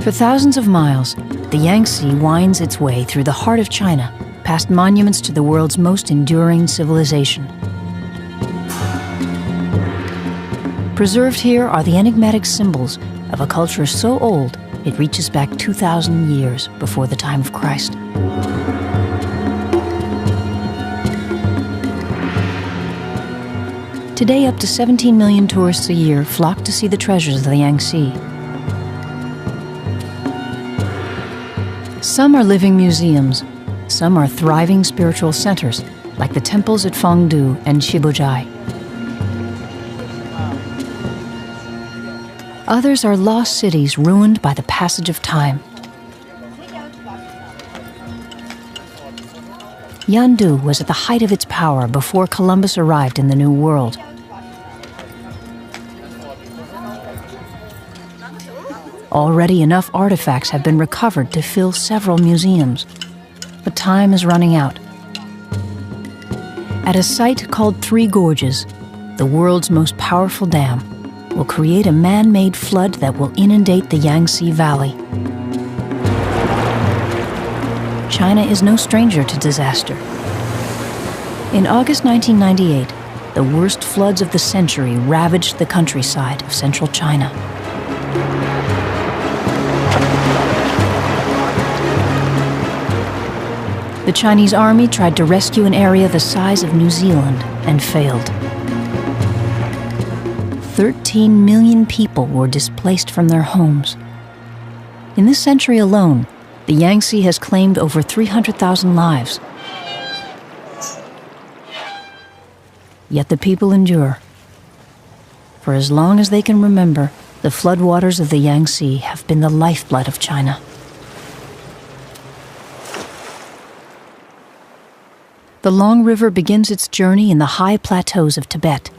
For thousands of miles, the Yangtze winds its way through the heart of China, past monuments to the world's most enduring civilization. Preserved here are the enigmatic symbols of a culture so old it reaches back 2,000 years before the time of Christ. Today, up to 17 million tourists a year flock to see the treasures of the Yangtze. Some are living museums, some are thriving spiritual centers, like the temples at Fengdu and Shibuzhai. Others are lost cities ruined by the passage of time. Yandu was at the height of its power before Columbus arrived in the New World. Already enough artifacts have been recovered to fill several museums, but time is running out. At a site called Three Gorges, the world's most powerful dam will create a man-made flood that will inundate the Yangtze Valley. China is no stranger to disaster. In August 1998, the worst floods of the century ravaged the countryside of central China. The Chinese army tried to rescue an area the size of New Zealand and failed. 13 million people were displaced from their homes. In this century alone, the Yangtze has claimed over 300,000 lives. Yet the people endure. For as long as they can remember, the floodwaters of the Yangtze have been the lifeblood of China. The long river begins its journey in the high plateaus of Tibet.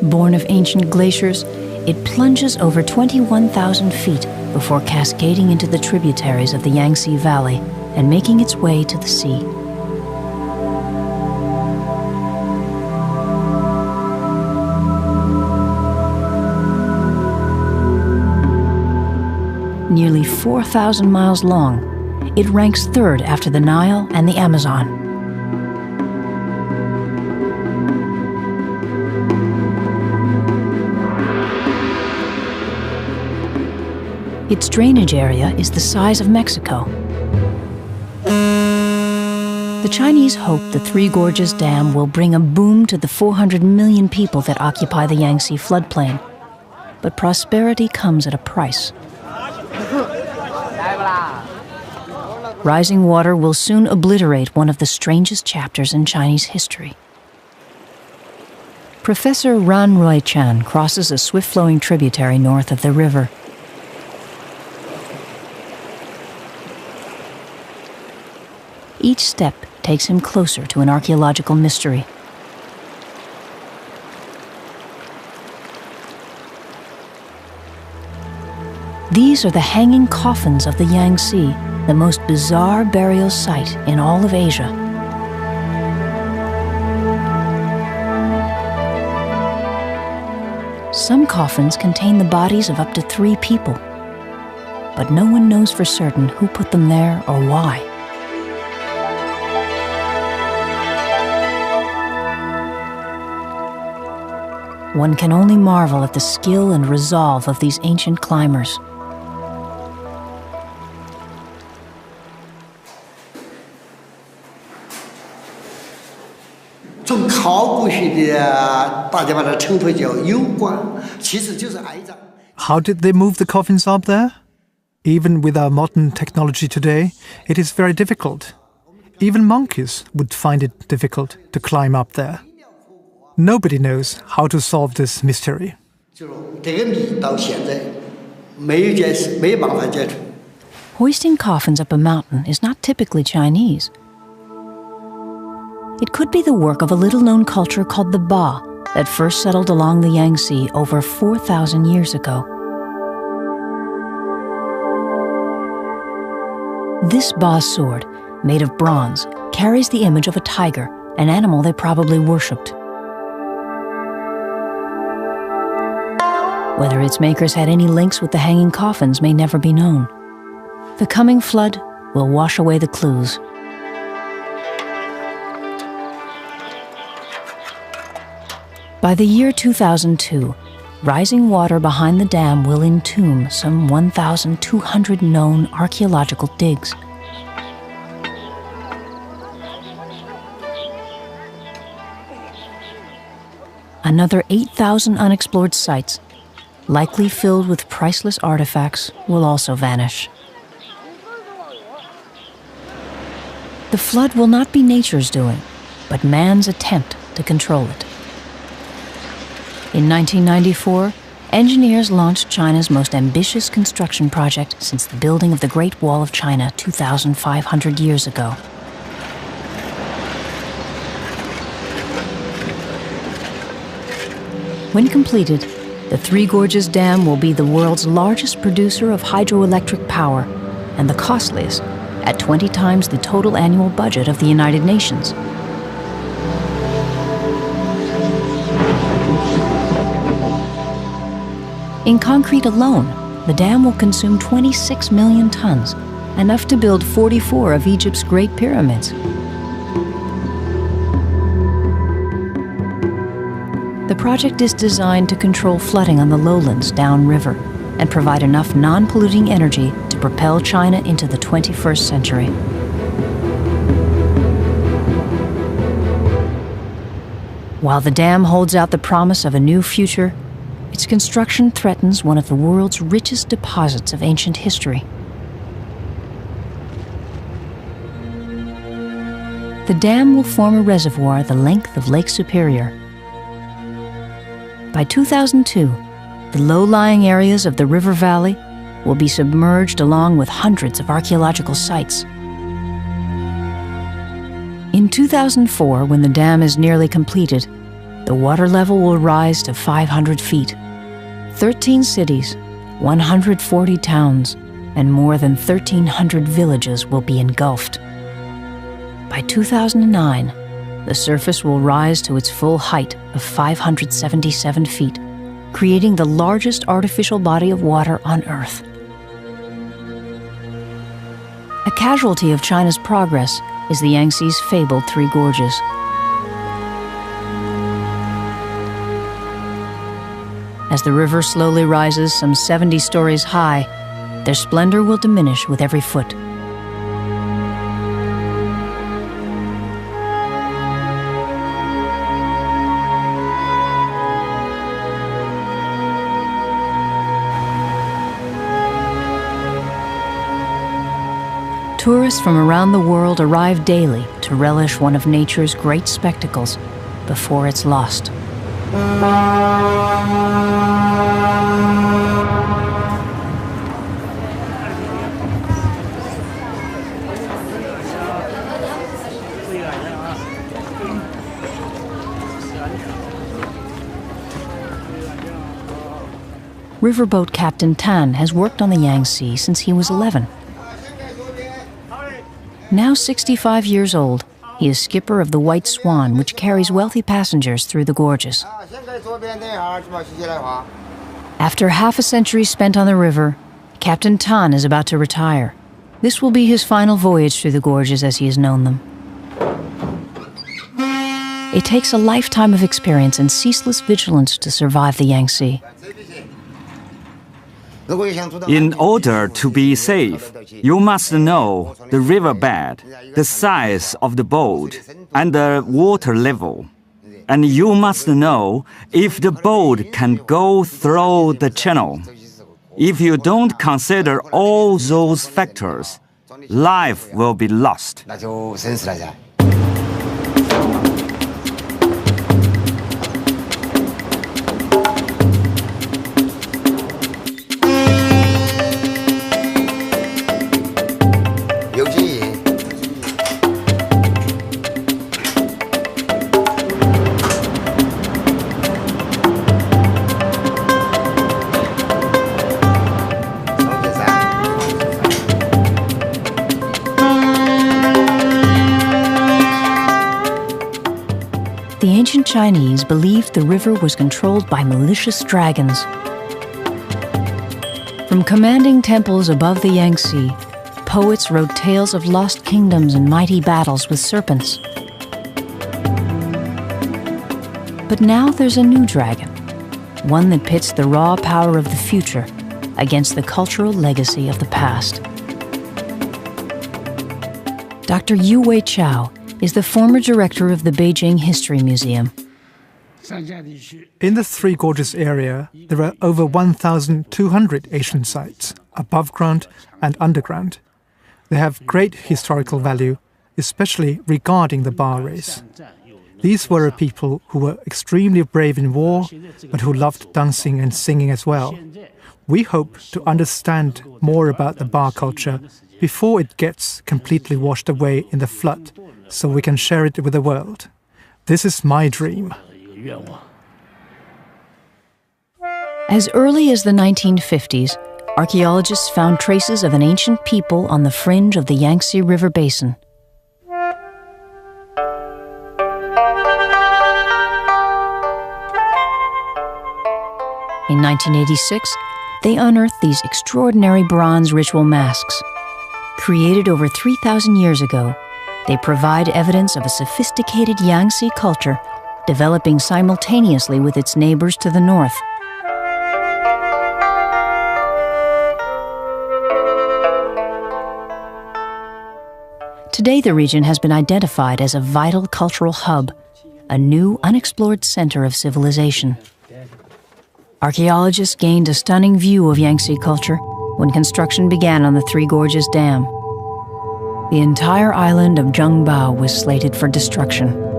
Born of ancient glaciers, it plunges over 21,000 feet before cascading into the tributaries of the Yangtze Valley and making its way to the sea. Nearly 4,000 miles long, it ranks third after the Nile and the Amazon. Its drainage area is the size of Mexico. The Chinese hope the Three Gorges Dam will bring a boom to the 400 million people that occupy the Yangtze floodplain. But prosperity comes at a price. Rising water will soon obliterate one of the strangest chapters in Chinese history. Professor Ran Roy-chan crosses a swift-flowing tributary north of the river. Each step takes him closer to an archaeological mystery. These are the hanging coffins of the Yangtze, the most bizarre burial site in all of Asia. Some coffins contain the bodies of up to 3 people, but no one knows for certain who put them there or why. One can only marvel at the skill and resolve of these ancient climbers. How did they move the coffins up there? Even with our modern technology today, it is very difficult. Even monkeys would find it difficult to climb up there. Nobody knows how to solve this mystery. Hoisting coffins up a mountain is not typically Chinese. It could be the work of a little-known culture called the Ba that first settled along the Yangtze over 4,000 years ago. This Ba sword, made of bronze, carries the image of a tiger, an animal they probably worshipped. Whether its makers had any links with the hanging coffins may never be known. The coming flood will wash away the clues. By the year 2002, rising water behind the dam will entomb some 1,200 known archaeological digs. Another 8,000 unexplored sites, likely filled with priceless artifacts, will also vanish. The flood will not be nature's doing, but man's attempt to control it. In 1994, engineers launched China's most ambitious construction project since the building of the Great Wall of China 2,500 years ago. When completed, the Three Gorges Dam will be the world's largest producer of hydroelectric power and the costliest, at 20 times the total annual budget of the United Nations. In concrete alone, the dam will consume 26 million tons, enough to build 44 of Egypt's Great Pyramids. The project is designed to control flooding on the lowlands downriver and provide enough non-polluting energy to propel China into the 21st century. While the dam holds out the promise of a new future, its construction threatens one of the world's richest deposits of ancient history. The dam will form a reservoir the length of Lake Superior. By 2002, the low-lying areas of the river valley will be submerged along with hundreds of archaeological sites. In 2004, when the dam is nearly completed, the water level will rise to 500 feet. 13 cities, 140 towns, and more than 1,300 villages will be engulfed. By 2009, the surface will rise to its full height of 577 feet, creating the largest artificial body of water on Earth. A casualty of China's progress is the Yangtze's fabled Three Gorges. As the river slowly rises some 70 stories high, their splendor will diminish with every foot. Tourists from around the world arrive daily to relish one of nature's great spectacles before it's lost. Riverboat Captain Tan has worked on the Yangtze since he was 11. Now 65 years old, he is skipper of the White Swan, which carries wealthy passengers through the gorges. After half a century spent on the river, Captain Tan is about to retire. This will be his final voyage through the gorges as he has known them. It takes a lifetime of experience and ceaseless vigilance to survive the Yangtze. In order to be safe, you must know the riverbed, the size of the boat, and the water level. And you must know if the boat can go through the channel. If you don't consider all those factors, life will be lost. The ancient Chinese believed the river was controlled by malicious dragons. From commanding temples above the Yangtze, poets wrote tales of lost kingdoms and mighty battles with serpents. But now there's a new dragon, one that pits the raw power of the future against the cultural legacy of the past. Dr. Yu-Wei Chao is the former director of the Beijing History Museum. In the Three Gorges area, there are over 1,200 ancient sites, above ground and underground. They have great historical value, especially regarding the Ba race. These were a people who were extremely brave in war, but who loved dancing and singing as well. We hope to understand more about the Ba culture before it gets completely washed away in the flood, so we can share it with the world. This is my dream. As early as the 1950s, archaeologists found traces of an ancient people on the fringe of the Yangtze River basin. In 1986, they unearthed these extraordinary bronze ritual masks. Created over 3,000 years ago, they provide evidence of a sophisticated Yangtze culture developing simultaneously with its neighbors to the north. Today, the region has been identified as a vital cultural hub, a new unexplored center of civilization. Archaeologists gained a stunning view of Yangtze culture when construction began on the Three Gorges Dam. The entire island of Zhengbao was slated for destruction.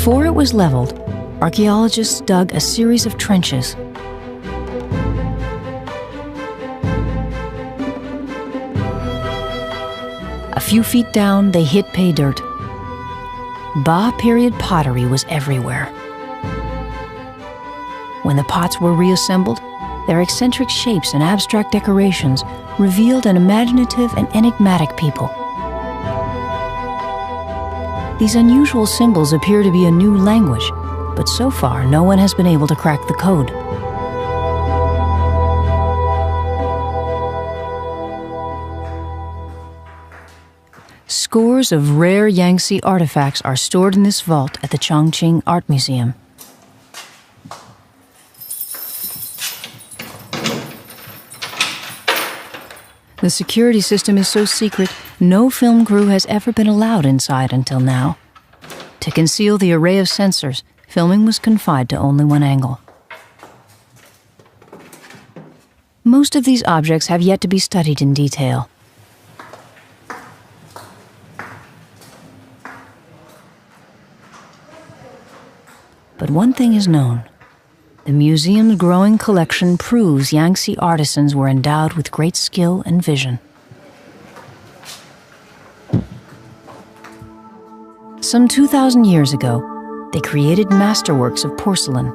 Before it was leveled, archaeologists dug a series of trenches. A few feet down, they hit pay dirt. Ba period pottery was everywhere. When the pots were reassembled, their eccentric shapes and abstract decorations revealed an imaginative and enigmatic people. These unusual symbols appear to be a new language, but so far no one has been able to crack the code. Scores of rare Yangtze artifacts are stored in this vault at the Chongqing Art Museum. The security system is so secret, no film crew has ever been allowed inside until now. To conceal the array of sensors, filming was confined to only one angle. Most of these objects have yet to be studied in detail. But one thing is known. The museum's growing collection proves Yangtze artisans were endowed with great skill and vision. Some 2,000 years ago, they created masterworks of porcelain.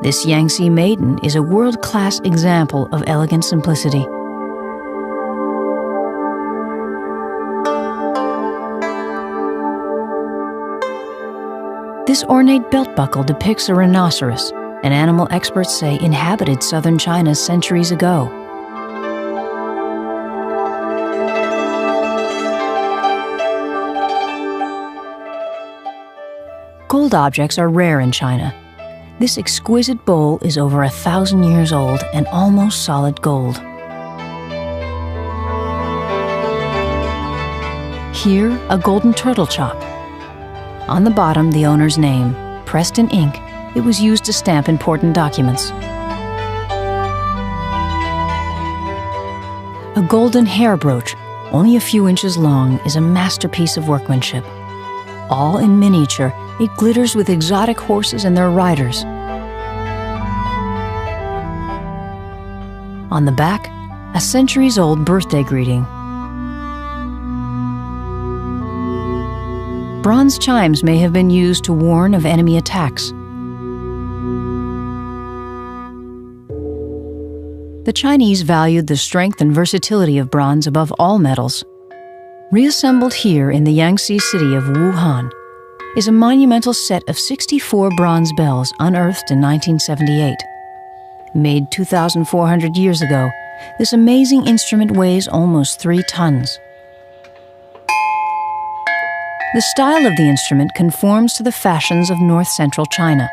This Yangtze maiden is a world-class example of elegant simplicity. This ornate belt buckle depicts a rhinoceros, an animal experts say inhabited southern China centuries ago. Gold objects are rare in China. This exquisite bowl is over 1,000 years old and almost solid gold. Here, a golden turtle chop. On the bottom, the owner's name, pressed in ink. It was used to stamp important documents. A golden hair brooch, only a few inches long, is a masterpiece of workmanship. All in miniature, it glitters with exotic horses and their riders. On the back, a centuries-old birthday greeting. Bronze chimes may have been used to warn of enemy attacks. The Chinese valued the strength and versatility of bronze above all metals. Reassembled here in the Yangtze city of Wuhan, is a monumental set of 64 bronze bells unearthed in 1978. Made 2,400 years ago, this amazing instrument weighs almost 3 tons. The style of the instrument conforms to the fashions of north-central China.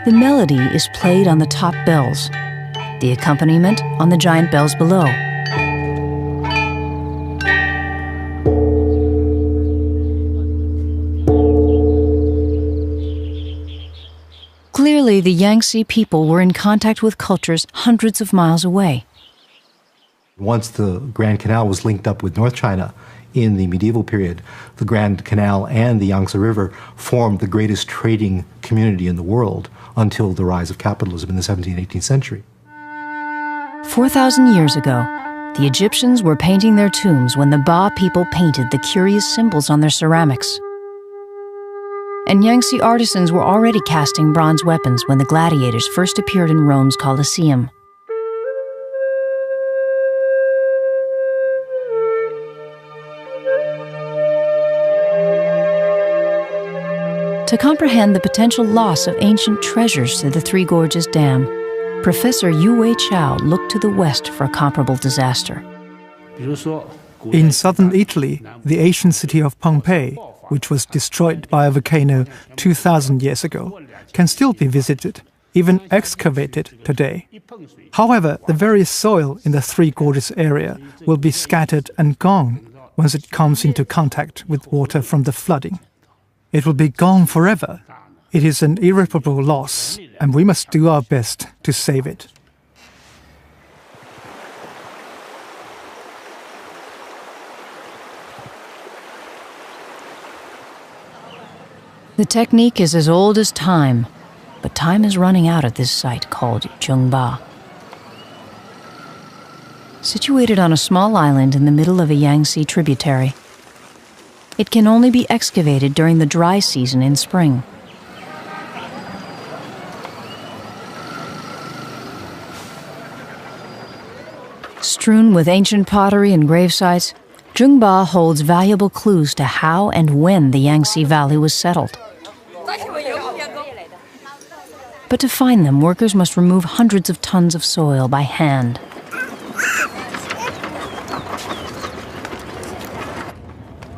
The melody is played on the top bells, the accompaniment on the giant bells below. Clearly, the Yangtze people were in contact with cultures hundreds of miles away. Once the Grand Canal was linked up with North China in the medieval period, the Grand Canal and the Yangtze River formed the greatest trading community in the world until the rise of capitalism in the 17th and 18th century. 4,000 years ago, the Egyptians were painting their tombs when the Ba people painted the curious symbols on their ceramics. And Yangtze artisans were already casting bronze weapons when the gladiators first appeared in Rome's Colosseum. To comprehend the potential loss of ancient treasures to the Three Gorges Dam, Professor Yu Wei Chao looked to the west for a comparable disaster. In southern Italy, the ancient city of Pompeii, which was destroyed by a volcano 2,000 years ago, can still be visited, even excavated today. However, the very soil in the Three Gorges area will be scattered and gone once it comes into contact with water from the flooding. It will be gone forever. It is an irreparable loss, and we must do our best to save it. The technique is as old as time, but time is running out at this site called Zhengba. Situated on a small island in the middle of a Yangtze tributary, it can only be excavated during the dry season in spring. Strewn with ancient pottery and gravesites, Zhengba holds valuable clues to how and when the Yangtze Valley was settled. But to find them, workers must remove hundreds of tons of soil by hand.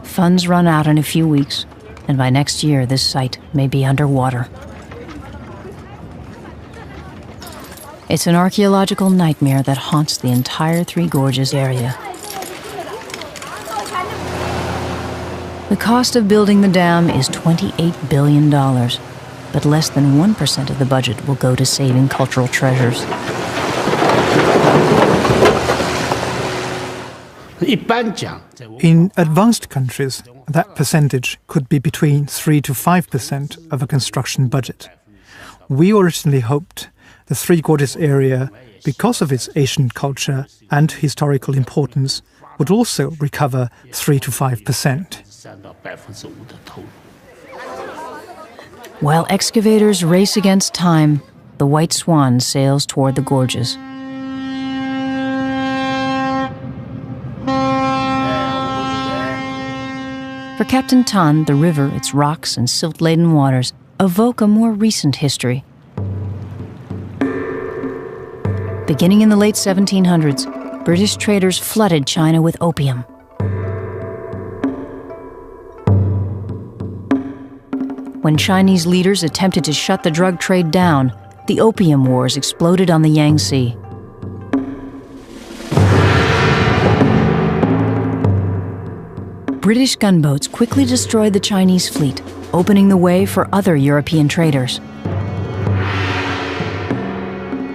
Funds run out in a few weeks, and by next year this site may be underwater. It's an archaeological nightmare that haunts the entire Three Gorges area. The cost of building the dam is $28 billion, but less than 1% of the budget will go to saving cultural treasures. In advanced countries, that percentage could be between 3 to 5% of a construction budget. We originally hoped the Three Gorges area, because of its ancient culture and historical importance, would also recover 3 to 5%. While excavators race against time, the White Swan sails toward the gorges. For Captain Tan, the river, its rocks and silt-laden waters evoke a more recent history. Beginning in the late 1700s, British traders flooded China with opium. When Chinese leaders attempted to shut the drug trade down, the Opium Wars exploded on the Yangtze. British gunboats quickly destroyed the Chinese fleet, opening the way for other European traders.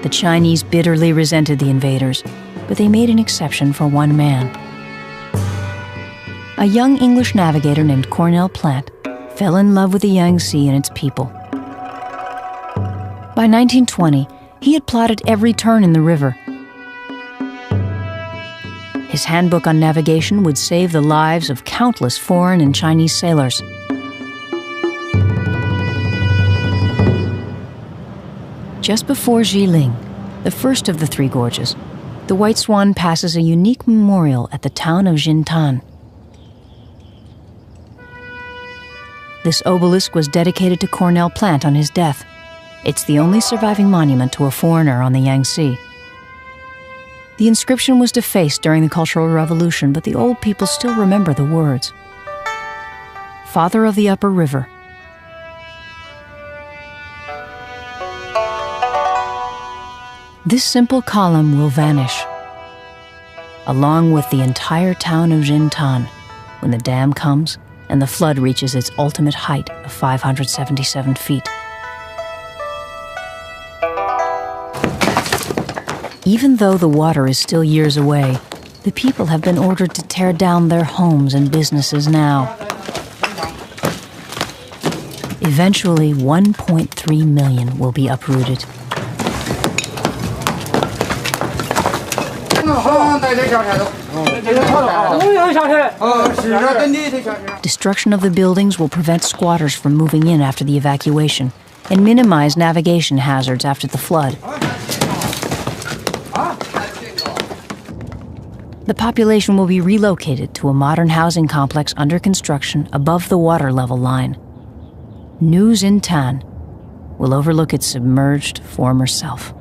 The Chinese bitterly resented the invaders, but they made an exception for one man. A young English navigator named Cornell Plant fell in love with the Yangtze and its people. By 1920, he had plotted every turn in the river. His handbook on navigation would save the lives of countless foreign and Chinese sailors. Just before Jiling, the first of the three gorges, the White Swan passes a unique memorial at the town of Jintan. This obelisk was dedicated to Cornell Plant on his death. It's the only surviving monument to a foreigner on the Yangtze. The inscription was defaced during the Cultural Revolution, but the old people still remember the words. Father of the Upper River. This simple column will vanish, along with the entire town of Jintan, when the dam comes and the flood reaches its ultimate height of 577 feet. Even though the water is still years away, the people have been ordered to tear down their homes and businesses now. Eventually, 1.3 million will be uprooted. Destruction of the buildings will prevent squatters from moving in after the evacuation and minimize navigation hazards after the flood. The population will be relocated to a modern housing complex under construction above the water level line. New Jintan will overlook its submerged former self.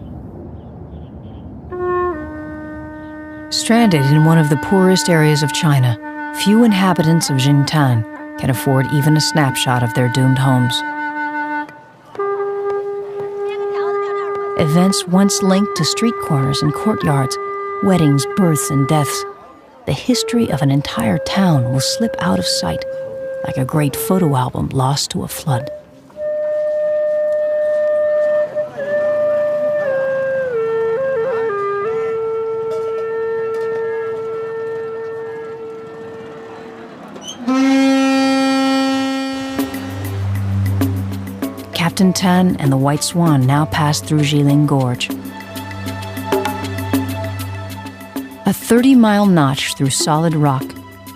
Stranded in one of the poorest areas of China, few inhabitants of Jintan can afford even a snapshot of their doomed homes. Events once linked to street corners and courtyards, weddings, births, and deaths, the history of an entire town will slip out of sight like a great photo album lost to a flood. Captain Tan and the White Swan now pass through Jiling Gorge. A 30-mile notch through solid rock,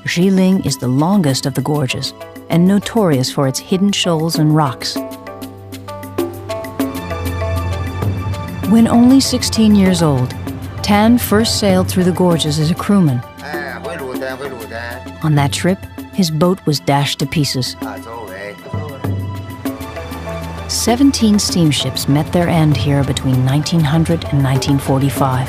Jiling is the longest of the gorges and notorious for its hidden shoals and rocks. When only 16 years old, Tan first sailed through the gorges as a crewman. On that trip, his boat was dashed to pieces. 17 steamships met their end here between 1900 and 1945.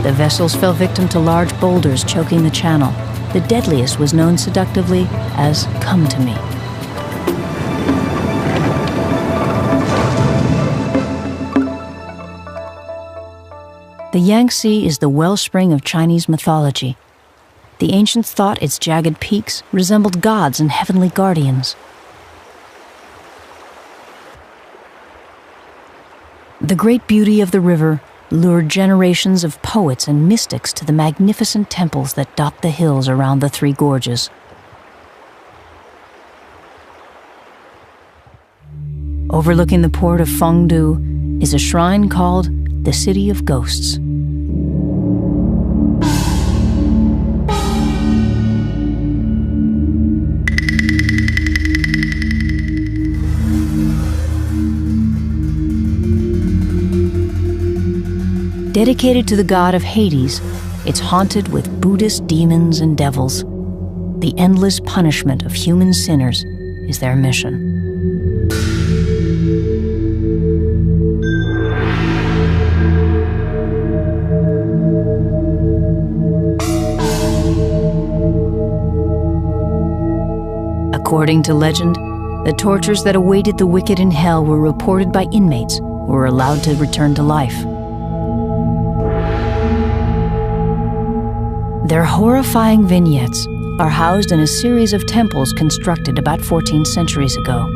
The vessels fell victim to large boulders choking the channel. The deadliest was known seductively as "Come to Me." The Yangtze is the wellspring of Chinese mythology. The ancients thought its jagged peaks resembled gods and heavenly guardians. The great beauty of the river lured generations of poets and mystics to the magnificent temples that dot the hills around the three gorges. Overlooking the port of Fengdu is a shrine called the City of Ghosts. Dedicated to the god of Hades, it's haunted with Buddhist demons and devils. The endless punishment of human sinners is their mission. According to legend, the tortures that awaited the wicked in hell were reported by inmates who were allowed to return to life. Their horrifying vignettes are housed in a series of temples constructed about 14 centuries ago.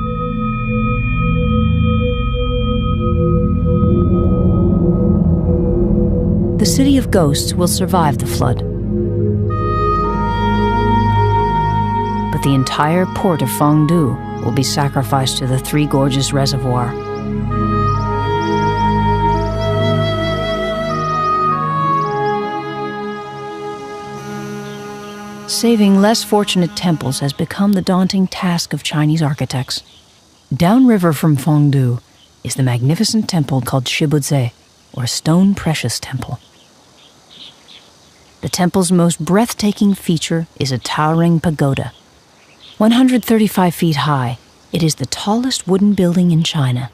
The City of Ghosts will survive the flood. But the entire port of Fengdu will be sacrificed to the Three Gorges Reservoir. Saving less fortunate temples has become the daunting task of Chinese architects. Downriver from Fengdu is the magnificent temple called Shibudze, or Stone Precious Temple. The temple's most breathtaking feature is a towering pagoda. 135 feet high, it is the tallest wooden building in China.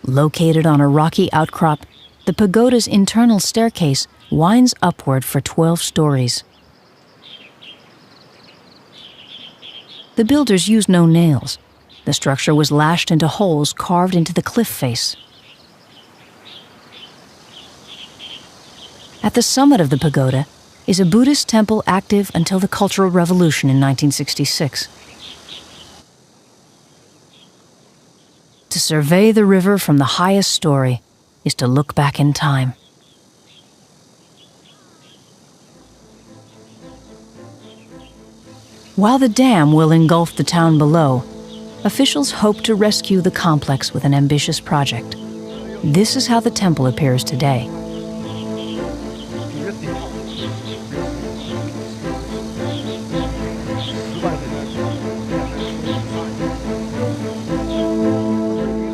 Located on a rocky outcrop, the pagoda's internal staircase winds upward for 12 stories. The builders used no nails. The structure was lashed into holes carved into the cliff face. At the summit of the pagoda is a Buddhist temple active until the Cultural Revolution in 1966. To survey the river from the highest story is to look back in time. While the dam will engulf the town below, officials hope to rescue the complex with an ambitious project. This is how the temple appears today.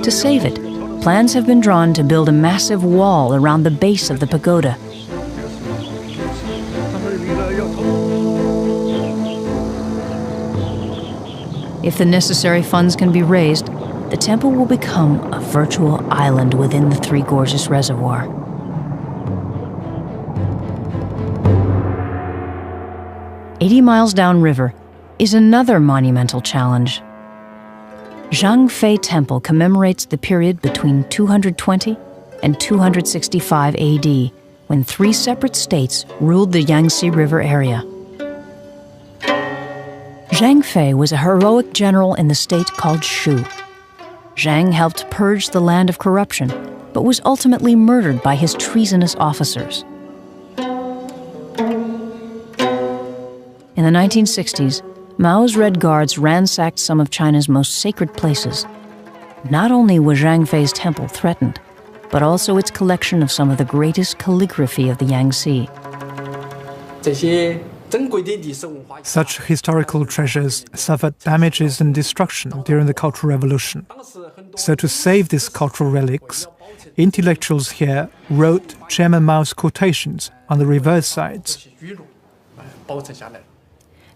To save it, plans have been drawn to build a massive wall around the base of the pagoda. If the necessary funds can be raised, the temple will become a virtual island within the Three Gorges Reservoir. "80 miles downriver is another monumental challenge. Zhangfei Temple commemorates the period between 220 and 265 AD, when 3 separate states ruled the Yangtze River area. Zhang Fei was a heroic general in the state called Shu. Zhang helped purge the land of corruption, but was ultimately murdered by his treasonous officers. In the 1960s, Mao's Red Guards ransacked some of China's most sacred places. Not only was Zhang Fei's temple threatened, but also its collection of some of the greatest calligraphy of the Yangtze. Such historical treasures suffered damages and destruction during the Cultural Revolution. So to save these cultural relics, intellectuals here wrote Chairman Mao's quotations on the reverse sides.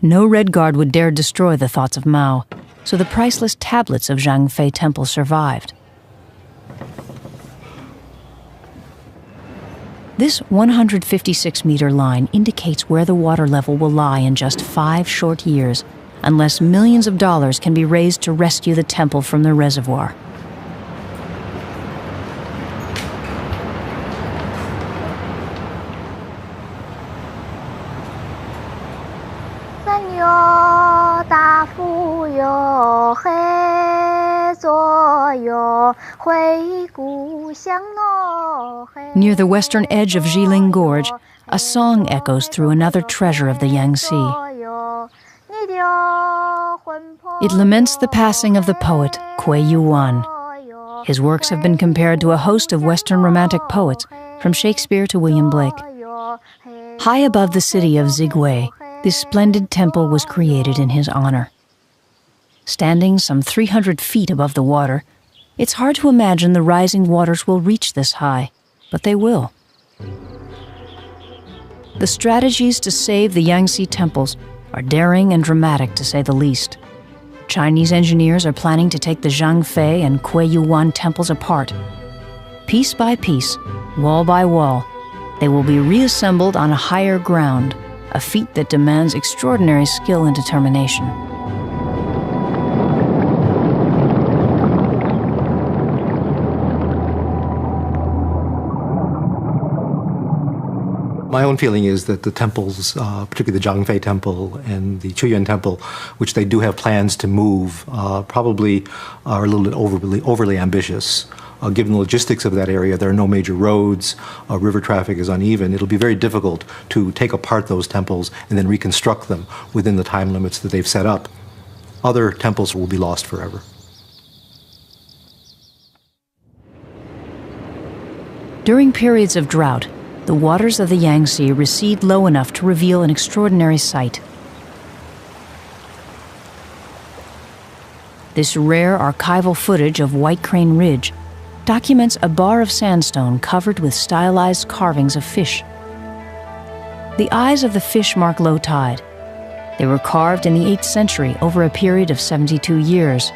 No Red Guard would dare destroy the thoughts of Mao, so the priceless tablets of Zhang Fei Temple survived. This 156-meter line indicates where the water level will lie in just 5 short years, unless millions of dollars can be raised to rescue the temple from the reservoir. Near the western edge of Jiling Gorge, a song echoes through another treasure of the Yangtze. It laments the passing of the poet Kui Yuan. His works have been compared to a host of Western Romantic poets, from Shakespeare to William Blake. High above the city of Zigwei, this splendid temple was created in his honor. Standing some 300 feet above the water, it's hard to imagine the rising waters will reach this high, but they will. The strategies to save the Yangtze temples are daring and dramatic, to say the least. Chinese engineers are planning to take the Zhang Fei and Kui Yuan temples apart. Piece by piece, wall by wall, they will be reassembled on a higher ground, a feat that demands extraordinary skill and determination. My own feeling is that the temples, particularly the Zhangfei Temple and the Chuyuan Temple, which they do have plans to move, probably are a little bit overly ambitious. Given the logistics of that area, there are no major roads, river traffic is uneven. It'll be very difficult to take apart those temples and then reconstruct them within the time limits that they've set up. Other temples will be lost forever. During periods of drought, the waters of the Yangtze recede low enough to reveal an extraordinary sight. This rare archival footage of White Crane Ridge documents a bar of sandstone covered with stylized carvings of fish. The eyes of the fish mark low tide. They were carved in the 8th century over a period of 72 years.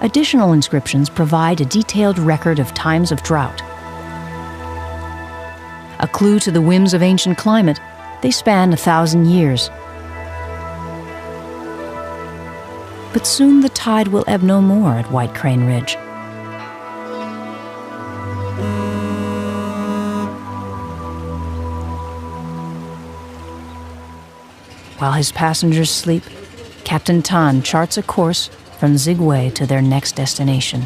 Additional inscriptions provide a detailed record of times of drought. A clue to the whims of ancient climate, they span 1,000 years. But soon the tide will ebb no more at White Crane Ridge. While his passengers sleep, Captain Tan charts a course from Zigway to their next destination.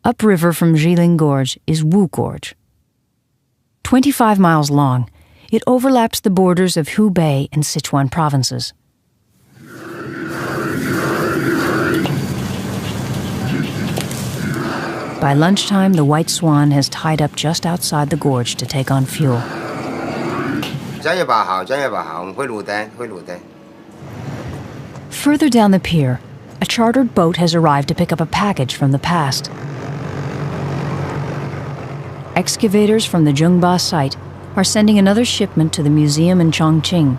Upriver from Jiling Gorge is Wu Gorge. 25 miles long, it overlaps the borders of Hubei and Sichuan provinces. By lunchtime, the White Swan has tied up just outside the gorge to take on fuel. Further down the pier, a chartered boat has arrived to pick up a package from the past. Excavators from the Zhengba site are sending another shipment to the museum in Chongqing.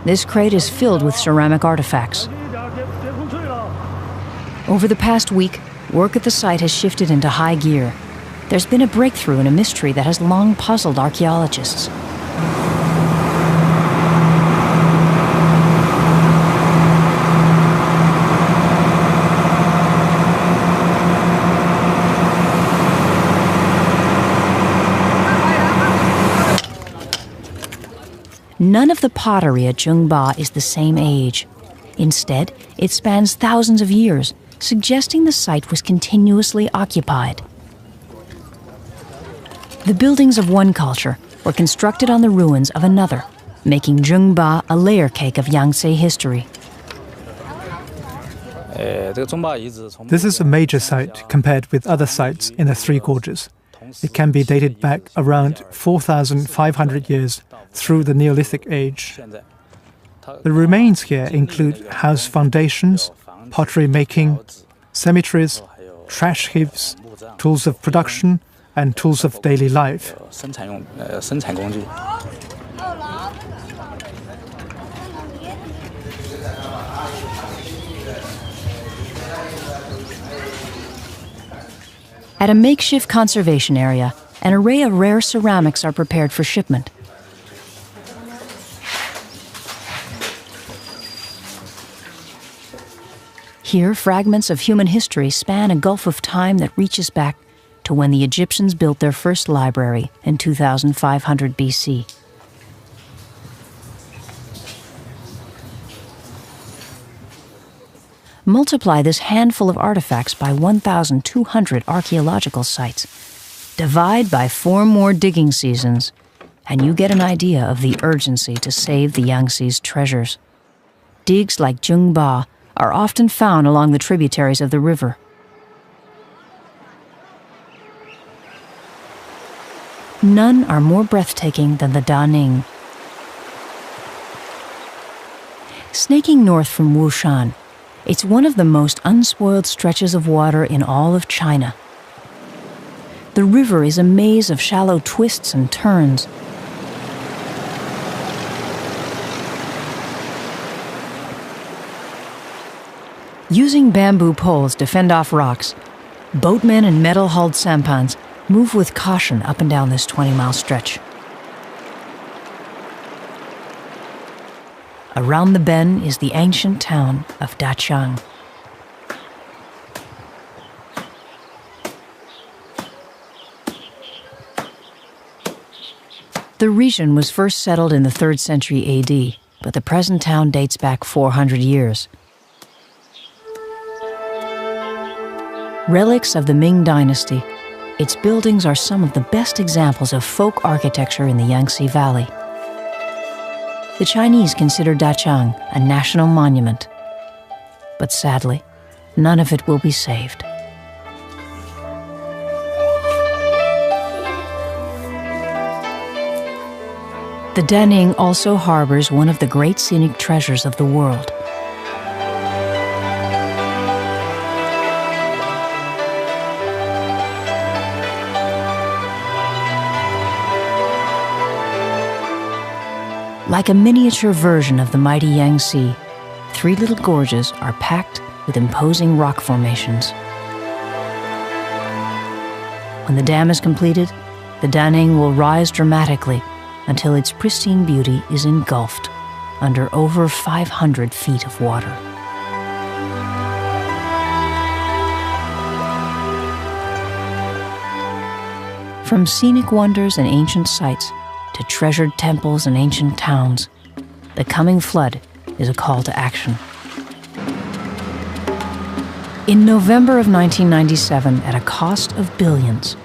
This crate is filled with ceramic artifacts. Over the past week, work at the site has shifted into high gear. There's been a breakthrough in a mystery that has long puzzled archaeologists. None of the pottery at Zhengba is the same age. Instead, it spans thousands of years, suggesting the site was continuously occupied. The buildings of one culture were constructed on the ruins of another, making Zhengba a layer cake of Yangtze history. This is a major site compared with other sites in the Three Gorges. It can be dated back around 4,500 years through the Neolithic age. The remains here include house foundations, pottery making, cemeteries, trash heaps, tools of production, and tools of daily life. At a makeshift conservation area, an array of rare ceramics are prepared for shipment. Here, fragments of human history span a gulf of time that reaches back to when the Egyptians built their first library in 2500 BC. Multiply this handful of artifacts by 1,200 archaeological sites. Divide by 4 more digging seasons, and you get an idea of the urgency to save the Yangtze's treasures. Digs like Zhengba are often found along the tributaries of the river. None are more breathtaking than the Daning. Snaking north from Wushan, it's one of the most unspoiled stretches of water in all of China. The river is a maze of shallow twists and turns. Using bamboo poles to fend off rocks, boatmen and metal-hulled sampans move with caution up and down this 20-mile stretch. Around the bend is the ancient town of Dachang. The region was first settled in the 3rd century AD, but the present town dates back 400 years. Relics of the Ming Dynasty, its buildings are some of the best examples of folk architecture in the Yangtze Valley. The Chinese consider Dachang a national monument, but sadly, none of it will be saved. The Daning also harbors one of the great scenic treasures of the world. Like a miniature version of the mighty Yangtze, three little gorges are packed with imposing rock formations. When the dam is completed, the Daning will rise dramatically until its pristine beauty is engulfed under over 500 feet of water. From scenic wonders and ancient sites to treasured temples and ancient towns, the coming flood is a call to action. In November of 1997, at a cost of billions,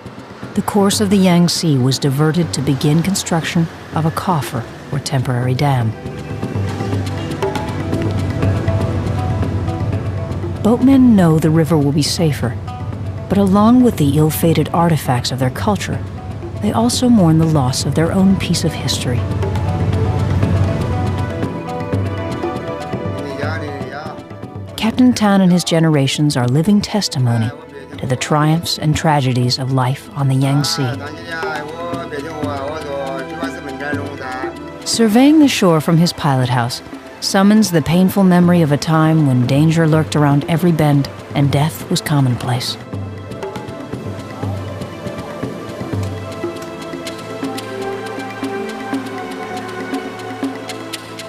the course of the Yangtze was diverted to begin construction of a coffer or temporary dam. Boatmen know the river will be safer, but along with the ill-fated artifacts of their culture, they also mourn the loss of their own piece of history. Captain Tan and his generations are living testimony to the triumphs and tragedies of life on the Yangtze. Surveying the shore from his pilot house summons the painful memory of a time when danger lurked around every bend and death was commonplace.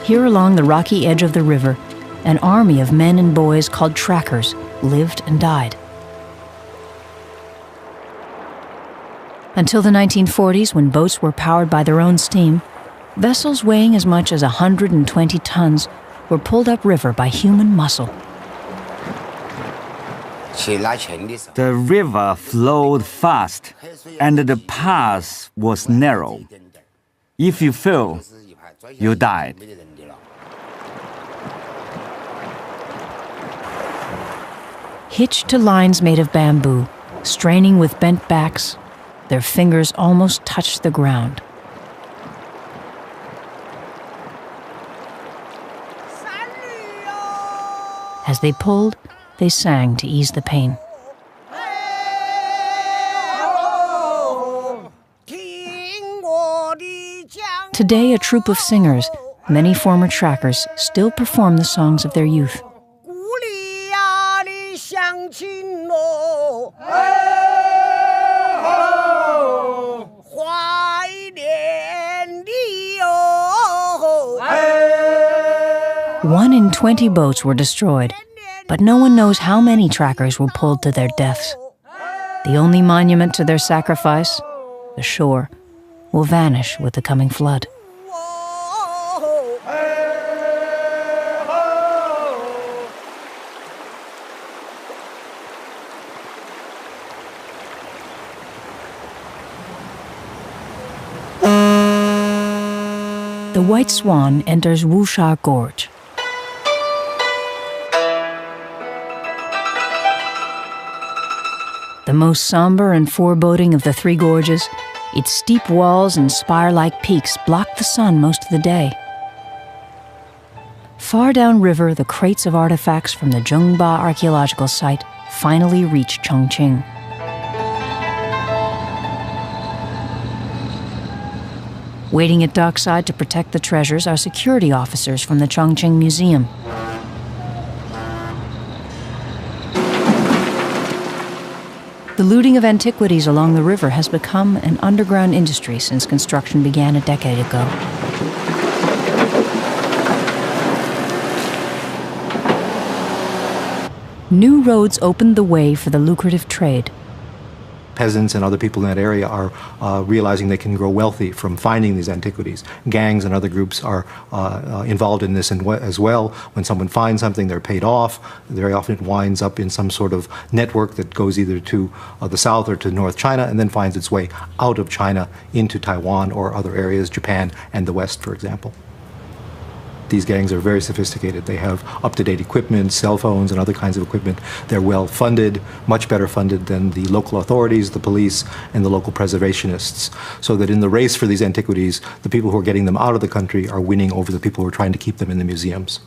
Here along the rocky edge of the river, an army of men and boys called trackers lived and died. Until the 1940s, when boats were powered by their own steam, vessels weighing as much as 120 tons were pulled upriver by human muscle. The river flowed fast, and the path was narrow. If you fell, you died. Hitched to lines made of bamboo, straining with bent backs, their fingers almost touched the ground. As they pulled, they sang to ease the pain. Today, a troupe of singers, many former trackers, still perform the songs of their youth. One in 20 boats were destroyed, but no one knows how many trackers were pulled to their deaths. The only monument to their sacrifice, the shore, will vanish with the coming flood. The White Swan enters Wusha Gorge. The most somber and foreboding of the three gorges, its steep walls and spire-like peaks block the sun most of the day. Far downriver, the crates of artifacts from the Zhengba archaeological site finally reach Chongqing. Waiting at dockside to protect the treasures are security officers from the Chongqing Museum. The looting of antiquities along the river has become an underground industry since construction began a decade ago. New roads opened the way for the lucrative trade. Peasants and other people in that area are realizing they can grow wealthy from finding these antiquities. Gangs and other groups are involved in this as well. When someone finds something, they're paid off. Very often it winds up in some sort of network that goes either to the south or to North China and then finds its way out of China into Taiwan or other areas, Japan and the West, for example. these gangs are very sophisticated. They have up-to-date equipment, cell phones, and other kinds of equipment. They're well funded, much better funded than the local authorities, the police, and the local preservationists. So that in the race for these antiquities, the people who are getting them out of the country are winning over the people who are trying to keep them in the museums.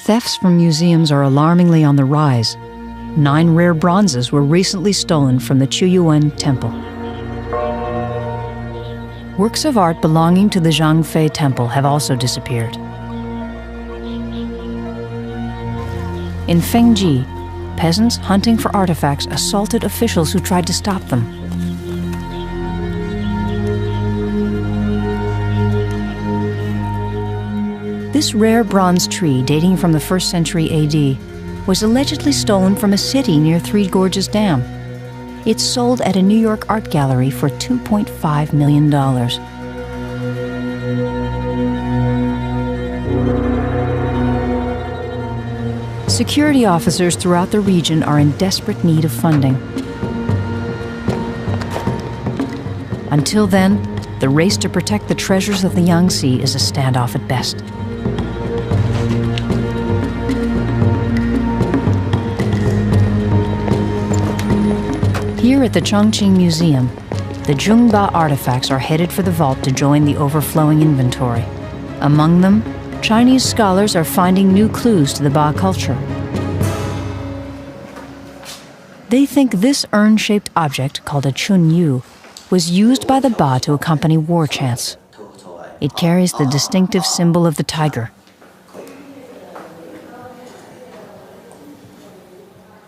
Thefts from museums are alarmingly on the rise. 9 rare bronzes were recently stolen from the Chuyuan Temple. Works of art belonging to the Zhangfei Temple have also disappeared. In Fengji, peasants hunting for artifacts assaulted officials who tried to stop them. This rare bronze tree, dating from the 1st century AD, was allegedly stolen from a city near Three Gorges Dam. It's sold at a New York art gallery for $2.5 million. Security officers throughout the region are in desperate need of funding. Until then, the race to protect the treasures of the Yangtze is a standoff at best. Here at the Chongqing Museum, the Zhongba artifacts are headed for the vault to join the overflowing inventory. Among them, Chinese scholars are finding new clues to the Ba culture. They think this urn-shaped object, called a chunyu, was used by the Ba to accompany war chants. It carries the distinctive symbol of the tiger.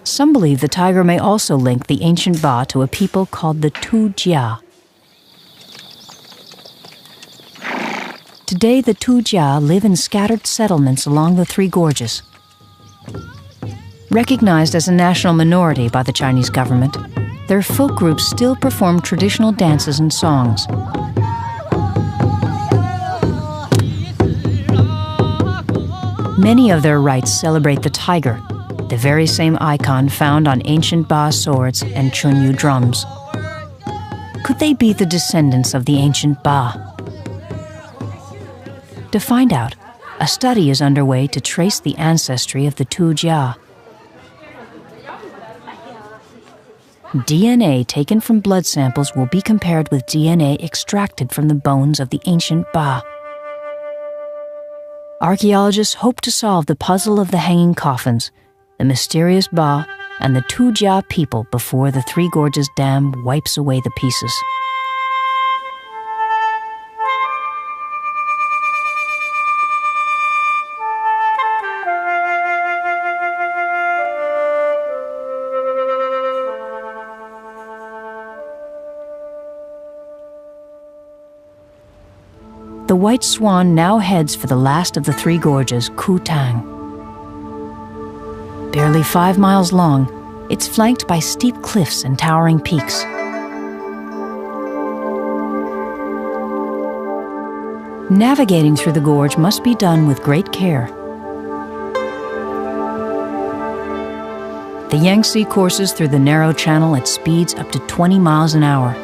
Some believe the tiger may also link the ancient Ba to a people called the Tujia. Today, the Tujia live in scattered settlements along the Three Gorges. Recognized as a national minority by the Chinese government, their folk groups still perform traditional dances and songs. Many of their rites celebrate the tiger, the very same icon found on ancient Ba swords and chunyu drums. Could they be the descendants of the ancient Ba? To find out, a study is underway to trace the ancestry of the Tujia. DNA taken from blood samples will be compared with DNA extracted from the bones of the ancient Ba. Archaeologists hope to solve the puzzle of the hanging coffins, the mysterious Ba, and the Tujia people before the Three Gorges Dam wipes away the pieces. The White Swan now heads for the last of the Three Gorges, Kutang. Barely 5 miles long, it's flanked by steep cliffs and towering peaks. Navigating through the gorge must be done with great care. The Yangtze courses through the narrow channel at speeds up to 20 miles an hour.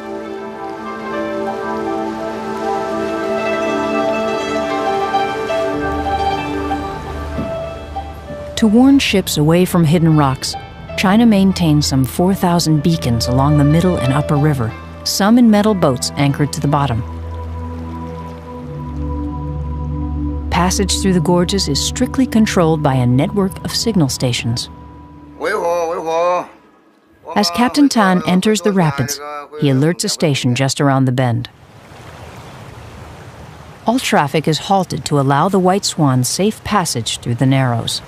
To warn ships away from hidden rocks, China maintains some 4,000 beacons along the middle and upper river, some in metal boats anchored to the bottom. Passage through the gorges is strictly controlled by a network of signal stations. As Captain Tan enters the rapids, he alerts a station just around the bend. All traffic is halted to allow the White Swan safe passage through the Narrows.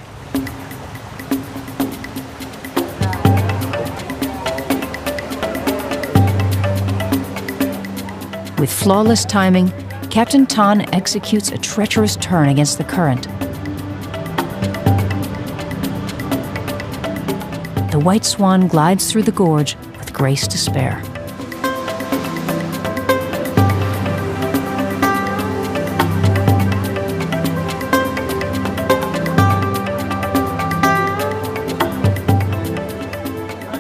With flawless timing, Captain Tan executes a treacherous turn against the current. The White Swan glides through the gorge with grace to spare.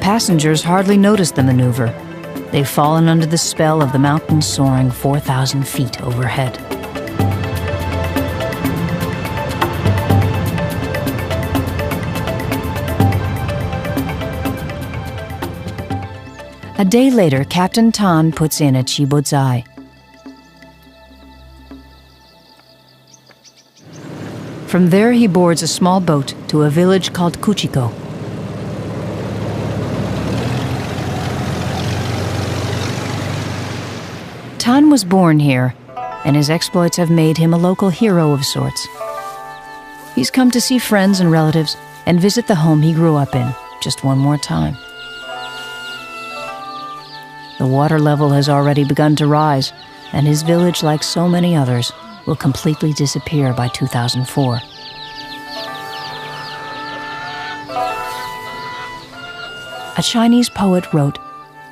Passengers hardly notice the maneuver. They've fallen under the spell of the mountain soaring 4,000 feet overhead. A day later, Captain Tan puts in at Chibudzai. From there, he boards a small boat to a village called Kuchiko. Tan was born here, and his exploits have made him a local hero of sorts. He's come to see friends and relatives and visit the home he grew up in just one more time. The water level has already begun to rise, and his village, like so many others, will completely disappear by 2004. A Chinese poet wrote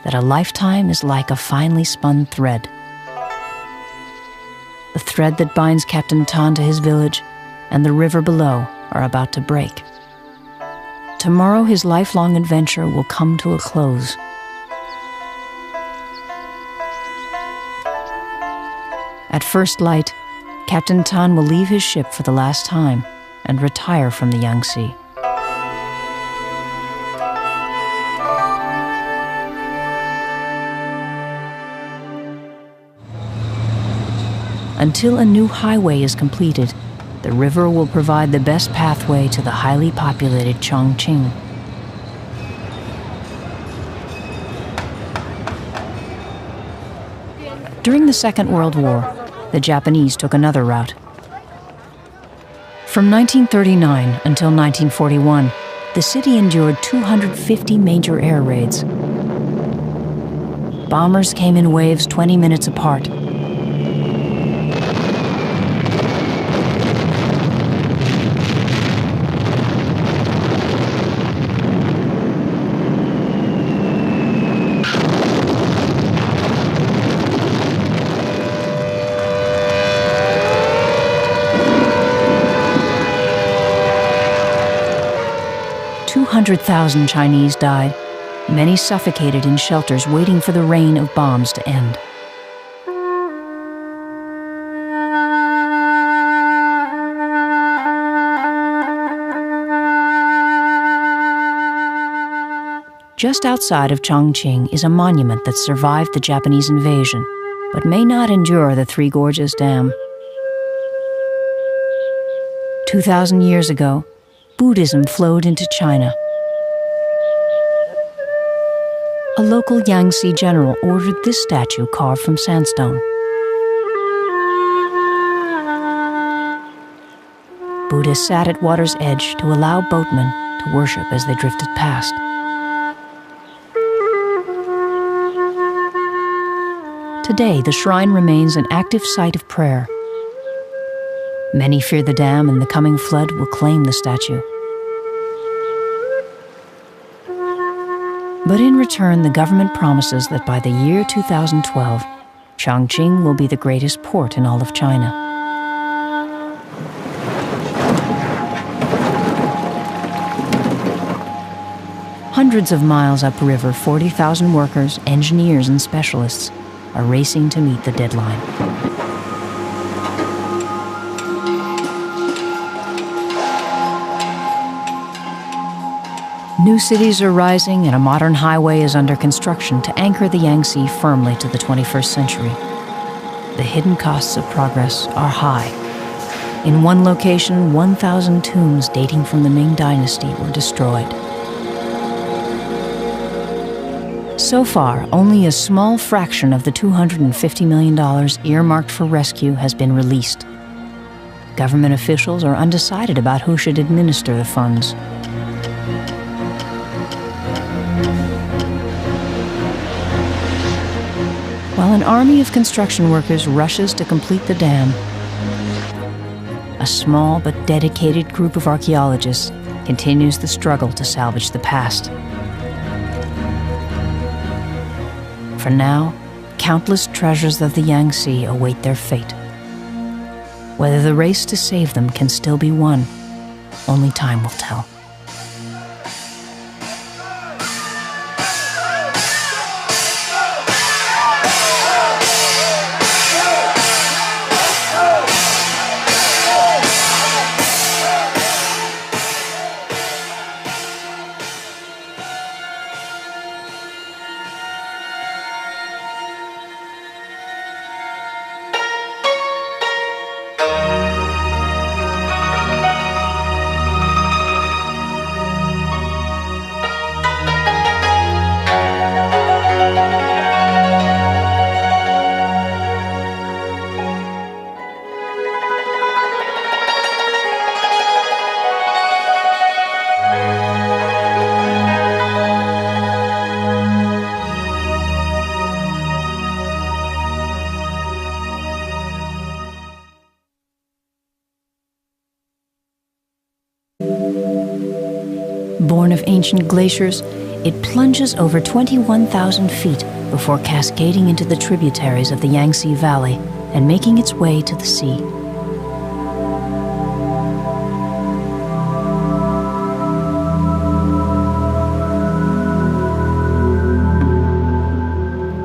that a lifetime is like a finely spun thread. The thread that binds Captain Tan to his village and the river below are about to break. Tomorrow, his lifelong adventure will come to a close. At first light, Captain Tan will leave his ship for the last time and retire from the Yangtze. Until a new highway is completed, the river will provide the best pathway to the highly populated Chongqing. During the Second World War, the Japanese took another route. From 1939 until 1941, the city endured 250 major air raids. Bombers came in waves 20 minutes apart. $200,000 Chinese died, many suffocated in shelters waiting for the rain of bombs to end. Just outside of Chongqing is a monument that survived the Japanese invasion, but may not endure the Three Gorges Dam. 2,000 years ago, Buddhism flowed into China. A local Yangtze general ordered this statue carved from sandstone. Buddha sat at water's edge to allow boatmen to worship as they drifted past. Today, the shrine remains an active site of prayer. Many fear the dam and the coming flood will claim the statue. But in return, the government promises that by the year 2012, Chongqing will be the greatest port in all of China. Hundreds of miles upriver, 40,000 workers, engineers, and specialists are racing to meet the deadline. New cities are rising and a modern highway is under construction to anchor the Yangtze firmly to the 21st century. The hidden costs of progress are high. In one location, 1,000 tombs dating from the Ming Dynasty were destroyed. So far, only a small fraction of the $250 million earmarked for rescue has been released. Government officials are undecided about who should administer the funds. While an army of construction workers rushes to complete the dam, a small but dedicated group of archaeologists continues the struggle to salvage the past. For now, countless treasures of the Yangtze await their fate. Whether the race to save them can still be won, only time will tell. Born of ancient glaciers, it plunges over 21,000 feet before cascading into the tributaries of the Yangtze Valley and making its way to the sea.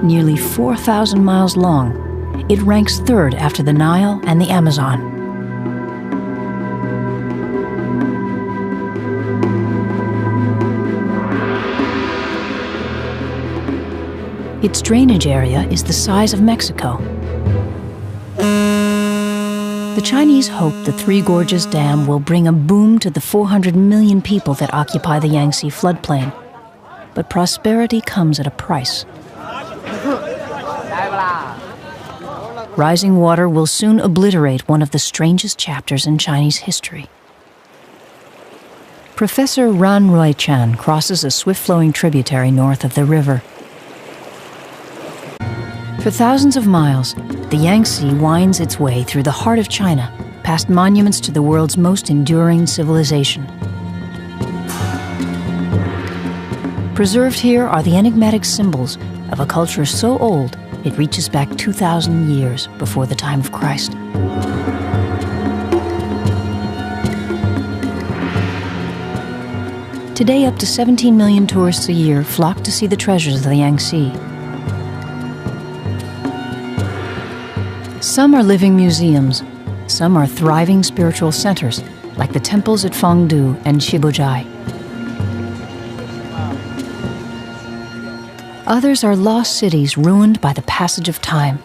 Nearly 4,000 miles long, it ranks third after the Nile and the Amazon. Its drainage area is the size of Mexico. The Chinese hope the Three Gorges Dam will bring a boom to the 400 million people that occupy the Yangtze floodplain. But prosperity comes at a price. Rising water will soon obliterate one of the strangest chapters in Chinese history. Professor Ran Roy Chan crosses a swift-flowing tributary north of the river. For thousands of miles, the Yangtze winds its way through the heart of China, past monuments to the world's most enduring civilization. Preserved here are the enigmatic symbols of a culture so old it reaches back 2,000 years before the time of Christ. Today, up to 17 million tourists a year flock to see the treasures of the Yangtze. Some are living museums, some are thriving spiritual centers, like the temples at Fengdu and Shibuzhai. Others are lost cities ruined by the passage of time.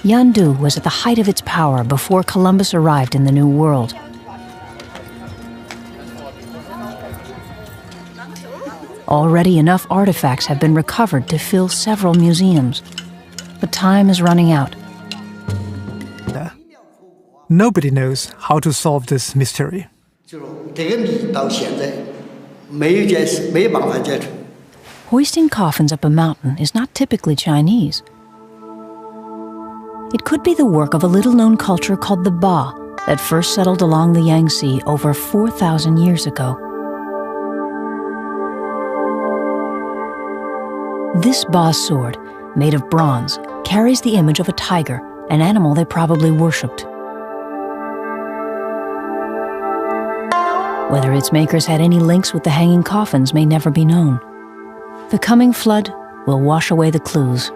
Yandu was at the height of its power before Columbus arrived in the New World. Already enough artifacts have been recovered to fill several museums, but time is running out. Nobody knows how to solve this mystery. Hoisting coffins up a mountain is not typically Chinese. It could be the work of a little-known culture called the Ba that first settled along the Yangtze over 4,000 years ago. This Ba sword, made of bronze, carries the image of a tiger, an animal they probably worshipped. Whether its makers had any links with the hanging coffins may never be known. The coming flood will wash away the clues.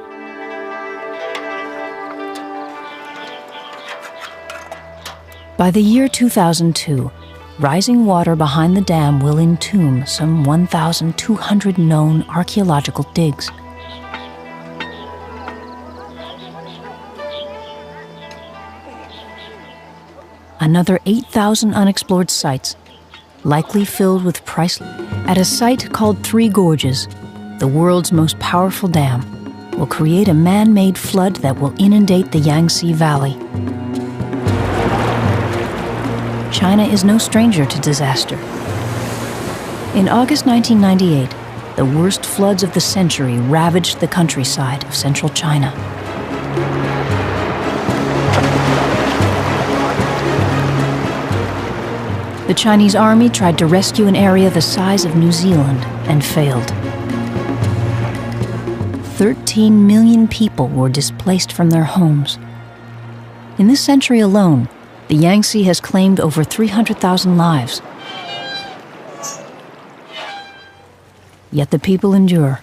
By the year 2002, rising water behind the dam will entomb some 1,200 known archaeological digs. Another 8,000 unexplored sites, likely filled with priceless. At a site called Three Gorges, the world's most powerful dam will create a man-made flood that will inundate the Yangtze Valley. China is no stranger to disaster. In August 1998, the worst floods of the century ravaged the countryside of central China. The Chinese army tried to rescue an area the size of New Zealand and failed. 13 million people were displaced from their homes. In this century alone, the Yangtze has claimed over 300,000 lives. Yet the people endure.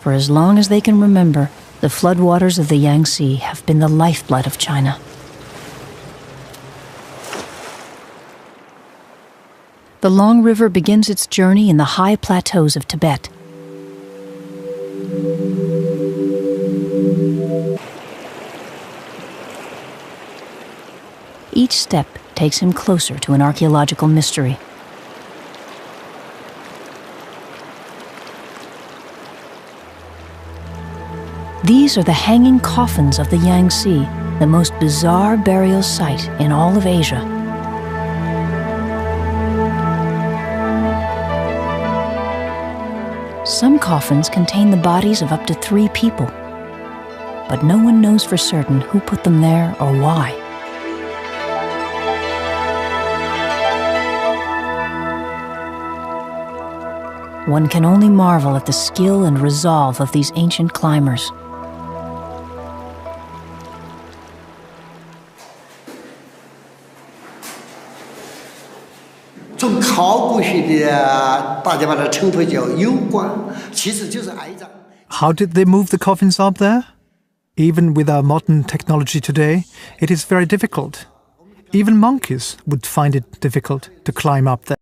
For as long as they can remember, the floodwaters of the Yangtze have been the lifeblood of China. The long river begins its journey in the high plateaus of Tibet. Each step takes him closer to an archaeological mystery. These are the hanging coffins of the Yangtze, the most bizarre burial site in all of Asia. Some coffins contain the bodies of up to 3 people, but no one knows for certain who put them there or why. one can only marvel at the skill and resolve of these ancient climbers. How did they move the coffins up there? Even with our modern technology today, it is very difficult. Even monkeys would find it difficult to climb up there.